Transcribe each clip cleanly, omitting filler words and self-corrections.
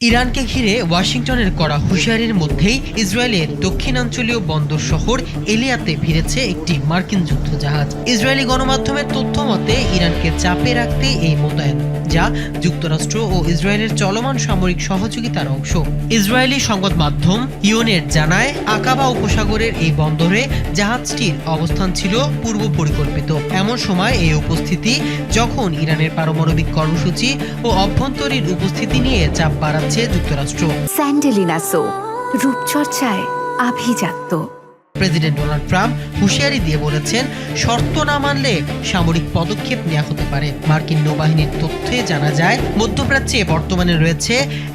ইরানকে ঘিরে ওয়াশিংটনের করা হুঁশিয়ারির মধ্যেই ইসরায়েলের দক্ষিণাঞ্চলীয় বন্দর শহর এলিয়াতে ভিড়েছে একটি মার্কিন যুদ্ধজাহাজ। ইসরায়েলি গণমাধ্যমের তথ্য মতে ইরানকে চাপে রাখতে এই মোতায়েন, যা যুক্তরাষ্ট্র ও ইসরায়েলের চলমান সামরিক সহযোগিতার অংশ। ইসরায়েলি সংবাদ মাধ্যম ইওনেট জানায়, আকাবা উপসাগরের এই বন্দরে জাহাজটির অবস্থান ছিল পূর্ব পরিকল্পিত। এমন সময় এই উপস্থিতি যখন ইরানের পারমাণবিক কর্মসূচি ও অভ্যন্তরীণ উপস্থিতি নিয়ে চাপ বাড়াচ্ছে যুক্তরাষ্ট্র। স্যান্ডেলিনা সো, রূপচর্চায় আভিজাত্য। প্রেসিডেন্ট ডোনাল্ড ট্রাম্প হুঁশিয়ারি দিয়ে বলেছেন, শর্ত না মানলে সামরিক পদক্ষেপ নেওয়া হতে পারে। মার্কিন নৌবাহিনীর তথ্যে জানা যায়, মধ্যপ্রাচ্যে বর্তমানে রয়েছে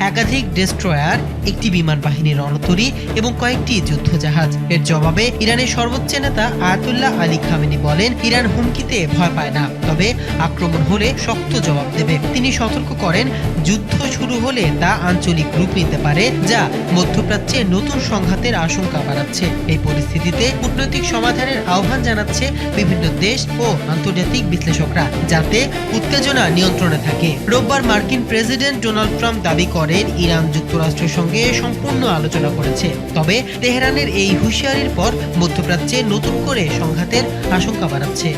একাধিক ডেস্ট্রয়ার, একটি বিমান বাহিনীর রণতরী এবং কয়েকটি যুদ্ধজাহাজ। এর জবাবে ইরানের সর্বোচ্চ নেতা আয়াতুল্লাহ আলী খামেনি বলেন, ইরান হুমকিতে ভয় পায় না, তবে আক্রমণ হলে শক্ত জবাব দেবে। তিনি সতর্ক করেন, যুদ্ধ শুরু হলে তা আঞ্চলিক রূপ নিতে পারে, যা মধ্যপ্রাচ্যে নতুন সংঘাতের আশঙ্কা বাড়াচ্ছে। এই পরিস্থিতিতে কূটনৈতিক সমাধানের আহ্বান জানাচ্ছে বিভিন্ন দেশ ও আন্তর্জাতিক বিশ্লেষকরা, যাতে উত্তেজনা নিয়ন্ত্রণে থাকে। রোববার মার্কিন প্রেসিডেন্ট ডোনাল্ড ট্রাম্প দাবি করেন, ইরান যুক্তরাষ্ট্রের সঙ্গে সম্পূর্ণ আলোচনা করেছে, তবে তেহরানের এই হুঁশিয়ারির পর মধ্যপ্রাচ্যে নতুন করে সংঘাতের আশঙ্কা বাড়াচ্ছে।